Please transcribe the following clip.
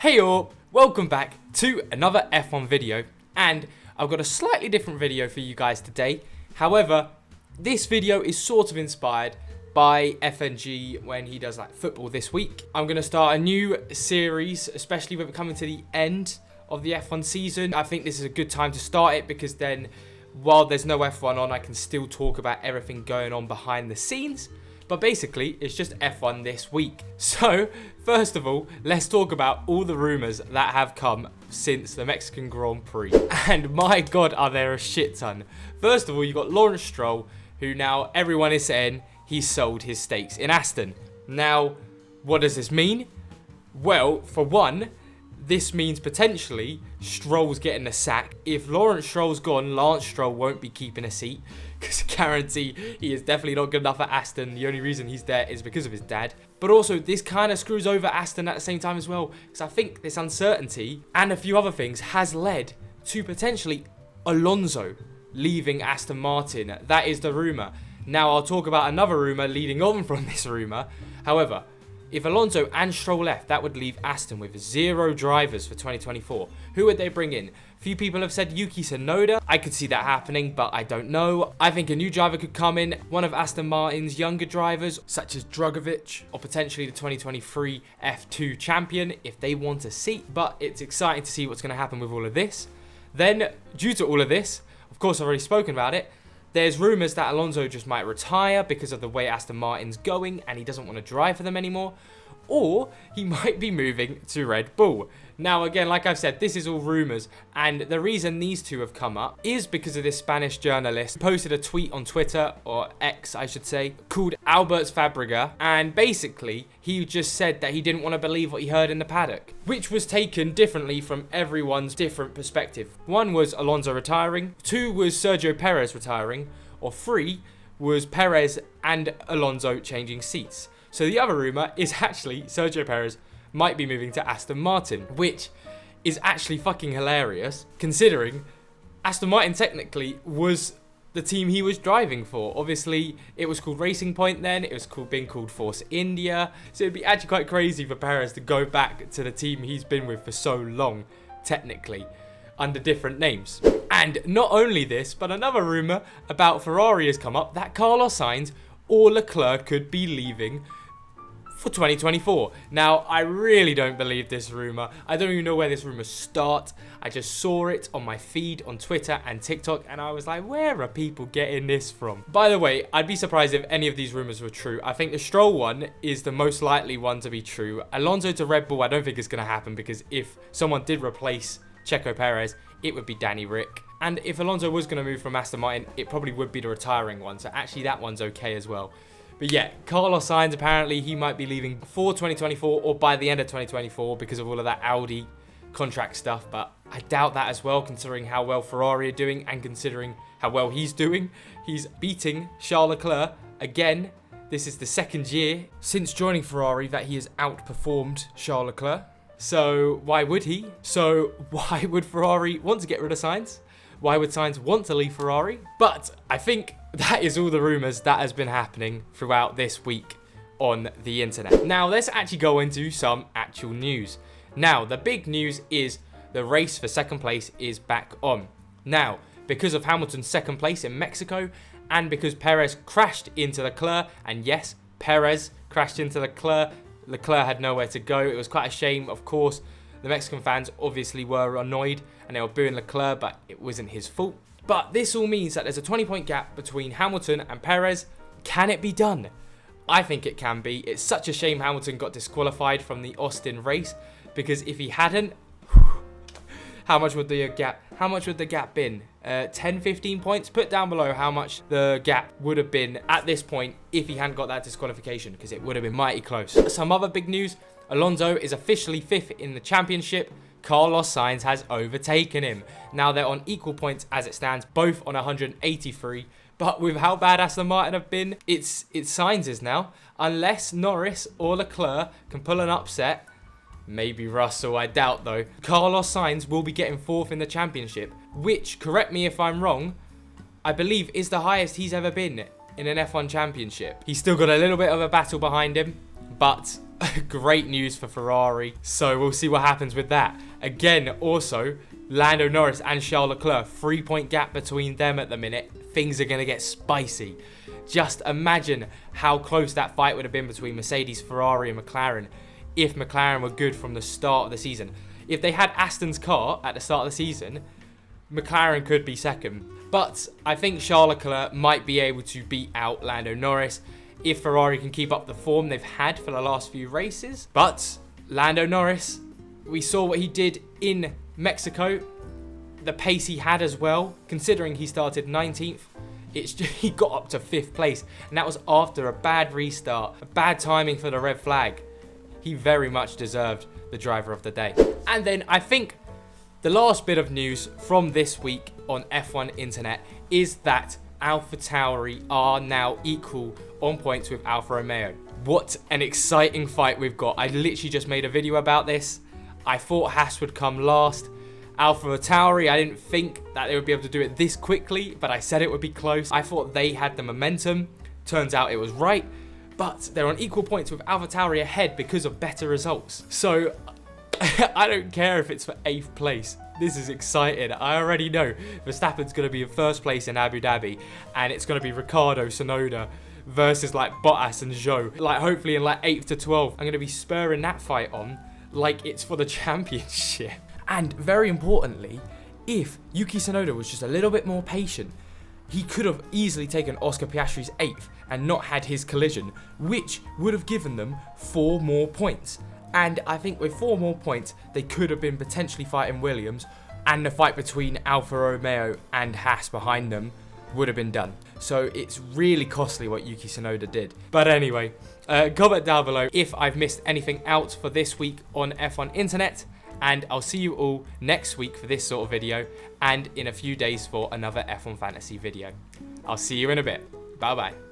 Hey all, welcome back to another F1 video, and I've got a slightly different video for you guys today. However, this video is sort of inspired by FNG when he does like football this week. I'm going to start a new series, especially when we're coming to the end of the F1 season. I think this is a good time to start it because then while there's no F1 on, I can still talk about everything going on behind the scenes. But basically, it's just F1 this week. So, first of all, let's talk about all the rumours that have come since the Mexican Grand Prix. And my God, are there a shit ton. First of all, you got Lawrence Stroll, who now everyone is saying he's sold his stakes in Aston. Now, what does this mean? Well, for one, this means potentially Stroll's getting a sack. If Lawrence Stroll's gone, Lance Stroll won't be keeping a seat, because I guarantee he is definitely not good enough at Aston. The only reason he's there is because of his dad. But also, this kind of screws over Aston at the same time as well, because I think this uncertainty and a few other things has led to potentially Alonso leaving Aston Martin. That is the rumour. Now, I'll talk about another rumour leading on from this rumour. However, if Alonso and Stroll left, that would leave Aston with 0 drivers for 2024. Who would they bring in? Few people have said Yuki Tsunoda. I could see that happening, but I don't know. I think a new driver could come in, one of Aston Martin's younger drivers, such as Drugovich, or potentially the 2023 F2 champion, if they want a seat. But it's exciting to see what's going to happen with all of this. Then, due to all of this, of course I've already spoken about it, there's rumours that Alonso just might retire because of the way Aston Martin's going and he doesn't want to drive for them anymore. Or he might be moving to Red Bull. Now, again, like I've said, this is all rumours. And the reason these two have come up is because of this Spanish journalist who posted a tweet on Twitter, or X, I should say, called Albert Fabrega. And basically, he just said that he didn't want to believe what he heard in the paddock, which was taken differently from everyone's different perspective. 1 was Alonso retiring. 2 was Sergio Perez retiring. Or 3 was Perez and Alonso changing seats. So the other rumour is actually Sergio Perez might be moving to Aston Martin, which is actually fucking hilarious, considering Aston Martin technically was the team he was driving for. Obviously, it was called Racing Point then, it was being called Force India, so it'd be actually quite crazy for Perez to go back to the team he's been with for so long, technically, under different names. And not only this, but another rumour about Ferrari has come up that Carlos Sainz or Leclerc could be leaving for 2024. Now, I really don't believe this rumour. I don't even know where this rumour starts. I just saw it on my feed on Twitter and TikTok, and I was like, where are people getting this from? By the way, I'd be surprised if any of these rumours were true. I think the Stroll one is the most likely one to be true. Alonso to Red Bull, I don't think it's going to happen, because if someone did replace Checo Perez, it would be Danny Rick. And if Alonso was going to move from Aston Martin, it probably would be the retiring one. So actually that one's okay as well. But yeah, Carlos Sainz, apparently he might be leaving for 2024 or by the end of 2024 because of all of that Audi contract stuff. But I doubt that as well, considering how well Ferrari are doing and considering how well he's doing. He's beating Charles Leclerc again. This is the second year since joining Ferrari that he has outperformed Charles Leclerc. So why would he? So why would Ferrari want to get rid of Sainz? Why would Sainz want to leave Ferrari? But I think that is all the rumours that has been happening throughout this week on the internet. Now, let's actually go into some actual news. Now, the big news is the race for second place is back on. Now, because of Hamilton's second place in Mexico, and because Perez crashed into Leclerc, and yes, Perez crashed into Leclerc, Leclerc had nowhere to go. It was quite a shame, of course. The Mexican fans obviously were annoyed and they were booing Leclerc, but it wasn't his fault. But this all means that there's a 20-point gap between Hamilton and Perez. Can it be done? I think it can be. It's such a shame Hamilton got disqualified from the Austin race, because if he hadn't, how much would the gap been? 10, 15 points? Put down below how much the gap would have been at this point if he hadn't got that disqualification, because it would have been mighty close. Some other big news, Alonso is officially 5th in the championship. Carlos Sainz has overtaken him. Now they're on equal points as it stands, both on 183. But with how bad Aston Martin have been, it's Sainz's now. Unless Norris or Leclerc can pull an upset, maybe Russell, I doubt though, Carlos Sainz will be getting 4th in the championship, which, correct me if I'm wrong, I believe is the highest he's ever been in an F1 championship. He's still got a little bit of a battle behind him, but great news for Ferrari. So we'll see what happens with that. Again, also, Lando Norris and Charles Leclerc, 3-point gap between them at the minute. Things are going to get spicy. Just imagine how close that fight would have been between Mercedes, Ferrari and McLaren if McLaren were good from the start of the season. If they had Aston's car at the start of the season, McLaren could be second. But I think Charles Leclerc might be able to beat out Lando Norris if Ferrari can keep up the form they've had for the last few races. But Lando Norris, we saw what he did in Mexico, the pace he had as well, considering he started 19th. He got up to 5th place, and that was after a bad restart, a bad timing for the red flag. He very much deserved the driver of the day. And then I think the last bit of news from this week on F1 Internet is that AlphaTauri are now equal on points with Alfa Romeo. What an exciting fight we've got. I literally just made a video about this. I thought Haas would come last. AlphaTauri, I didn't think that they would be able to do it this quickly, but I said it would be close. I thought they had the momentum. Turns out it was right, but they're on equal points with AlphaTauri ahead because of better results. So I don't care if it's for 8th place. This is exciting. I already know Verstappen's going to be in 1st place in Abu Dhabi, and it's going to be Ricciardo, Tsunoda versus like Bottas and Zhou. Like hopefully in like 8th to 12th, I'm going to be spurring that fight on like it's for the championship. And very importantly, if Yuki Tsunoda was just a little bit more patient, he could have easily taken Oscar Piastri's 8th and not had his collision, which would have given them 4 more points. And I think with 4 more points, they could have been potentially fighting Williams, and the fight between Alfa Romeo and Haas behind them would have been done. So it's really costly what Yuki Tsunoda did. But anyway, comment down below if I've missed anything out for this week on F1 Internet. And I'll see you all next week for this sort of video, and in a few days for another F1 Fantasy video. I'll see you in a bit. Bye bye.